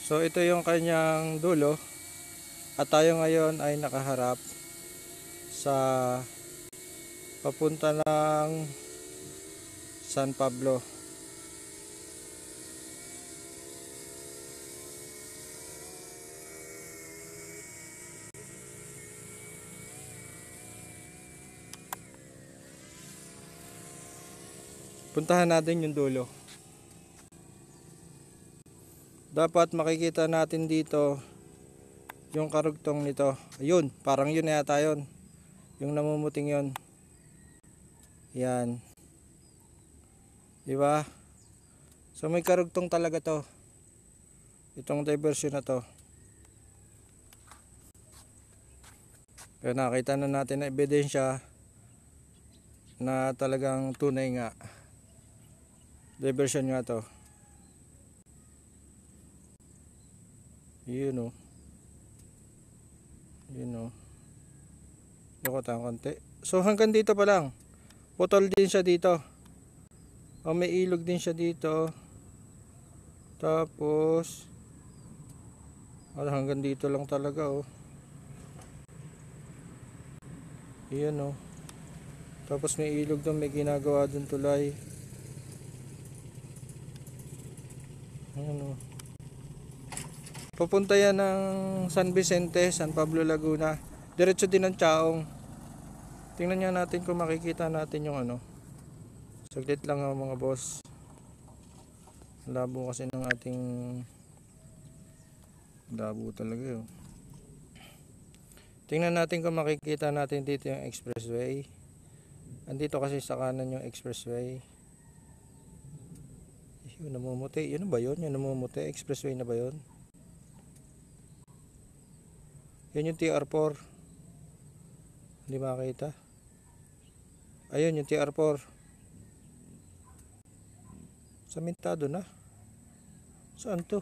So ito yung kanyang dulo at tayo ngayon ay nakaharap sa papunta ng San Pablo. Puntahan natin yung dulo. Dapat makikita natin dito yung karugtong nito. Ayun, parang yun yata yun. Yung namumuting yun. Yan. Diba? So may karugtong talaga to. Itong diversion na to. Kaya nakita na natin na ebidensya na talagang tunay nga. Diversion nga to. Yun o. Yun o. Lukot ang konti. So hanggang dito pa lang. Putol din siya dito. O may ilog din siya dito. Tapos hanggang dito lang talaga oh. Iyan oh. Tapos may ilog doon, may ginagawa doon tulay. Ayan oh. Papunta yan ng San Vicente, San Pablo, Laguna. Diretso din ng Chaong. Tingnan nga natin kung makikita natin yung ano. Saglit lang mga boss. Labo kasi ng ating labo talaga yun. Tingnan natin kung makikita natin dito yung expressway. Andito kasi sa kanan yung expressway. Yun namumuti. Yun ba yun? Yun namumuti. Expressway na ba yun? Yun yung TR4. Hindi makita. Ayun yung TR4. Samintado na. Saan to?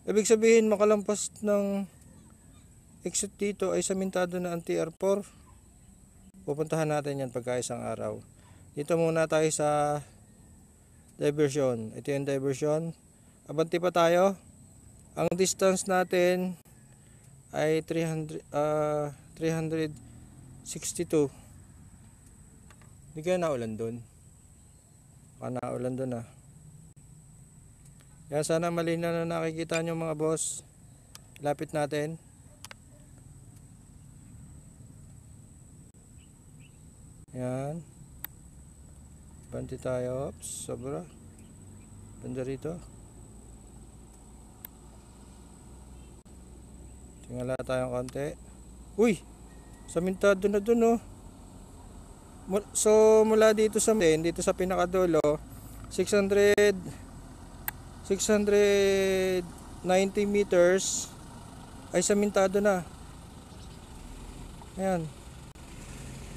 Ibig sabihin makalampas ng exit dito ay samintado na ang TR4. Pupuntahan natin yan pagka isang araw. Dito muna tayo sa diversion. Ito yung diversion. Abanti pa tayo. Ang distance natin ay 362. Hindi kaya naulan doon. Baka naulan doon ah. Yan, sana malinaw na nakikita nyo mga boss. Lapit natin. Yan. Banti tayo. Oops, sobra. Banda rito. Tingala tayong konti. Uy! Samintado na dun oh. So mula dito sa pinakadulo 690 meters ay samintado na. Ayan.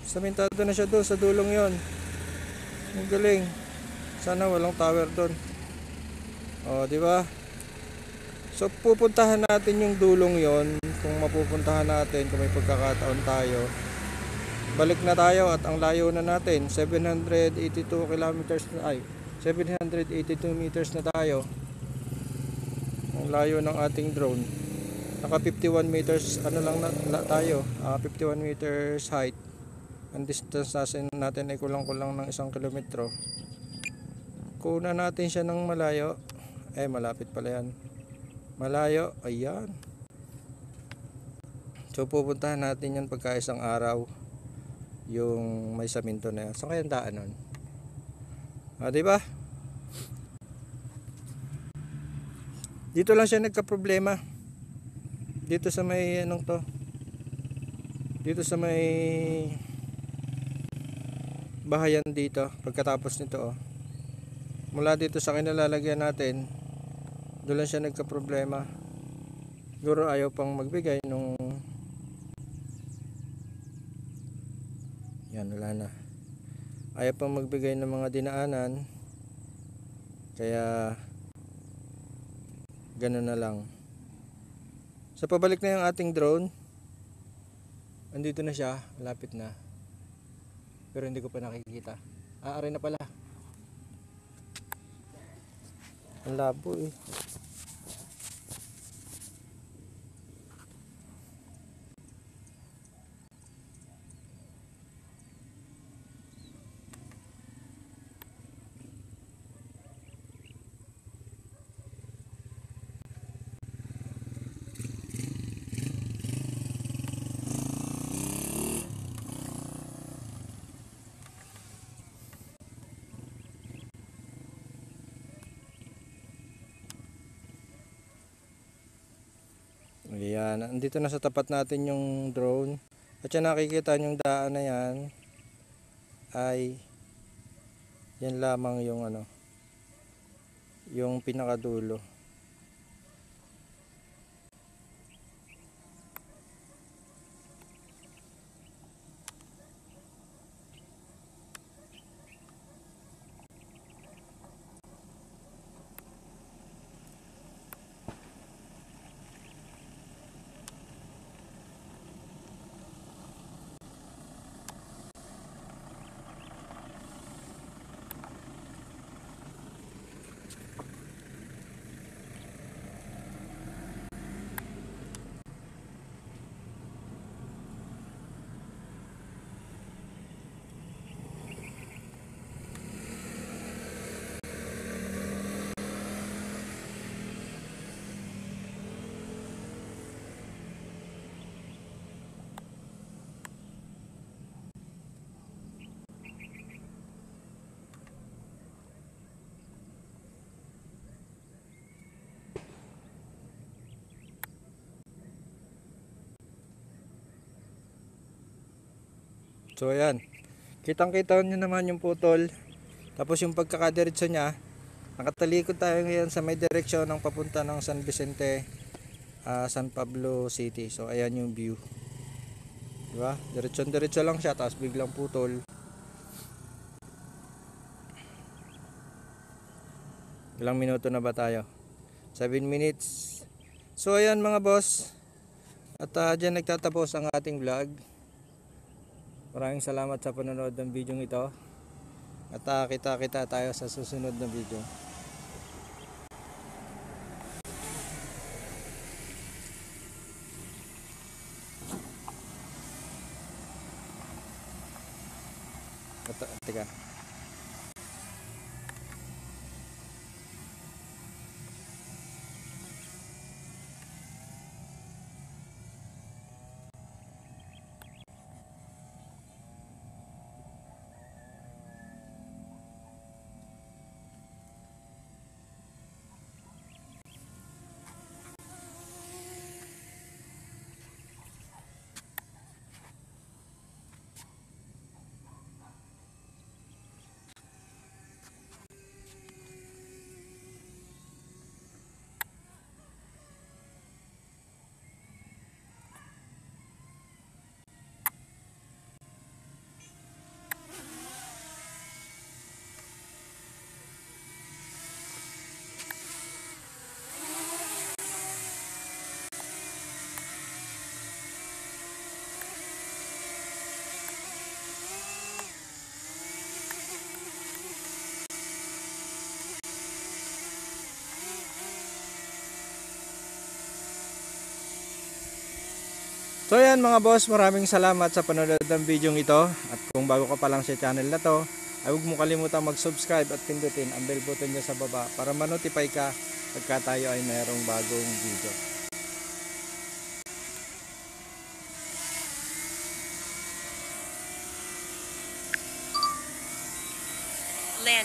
Samintado na siya doon sa dulong yon. Ang galing. Sana walang tower doon. O, di ba? So pupuntahan natin yung dulong yon. Kung mapupuntahan natin, kung may pagkakataon tayo, balik na tayo at ang layo na natin 782 kilometers na, 782 meters na tayo. Ang layo ng ating drone. Naka 51 meters ano lang na tayo, 51 meters height. Ang distance natin ay kulang-kulang ng 1 kilometro. Kuna natin siya ng malayo. Malapit pala yan. Malayo, ayan. So pupuntahan natin yan pagka isang araw. Yung may saminto na yan. Saan kayang daan nun? Diba? Dito lang siya nagka-problema. Dito sa may anong to? Dito sa may bahayan dito. Pagkatapos nito oh. Mula dito sa kinalalagyan natin, doon lang siya nagka-problema. Siguro ayaw pang magbigay nung yan, wala na. Ayaw pang magbigay ng mga dinaanan. Kaya ganun na lang. So pabalik na yung ating drone. Andito na siya, malapit na. Pero hindi ko pa nakikita. Aari na pala. Ang labo eh. andito na sa tapat natin yung drone. At yan nakikita yung daan na yan ay yan lamang yung ano, yung pinakadulo. So ayan, kitang-kita nyo naman yung putol. Tapos yung pagkakadiretso niya, nakatalikod tayo ngayon sa may direksyon ng papunta ng San Vicente, San Pablo City. So ayan yung view, diba? Diretso lang siya, tapos biglang putol. Ilang minuto na ba tayo? 7 minutes. So ayan mga boss, at dyan nagtatapos ang ating vlog. Maraming salamat sa panonood ng video ito. At kita tayo sa susunod na video. Teka. So yan mga boss, maraming salamat sa panonood ng video ito. At kung bago ka pa lang sa channel na to, ay huwag mo kalimutan mag-subscribe at pindutin ang bell button niya sa baba para ma-notify ka pagka tayo ay mayroong bagong video.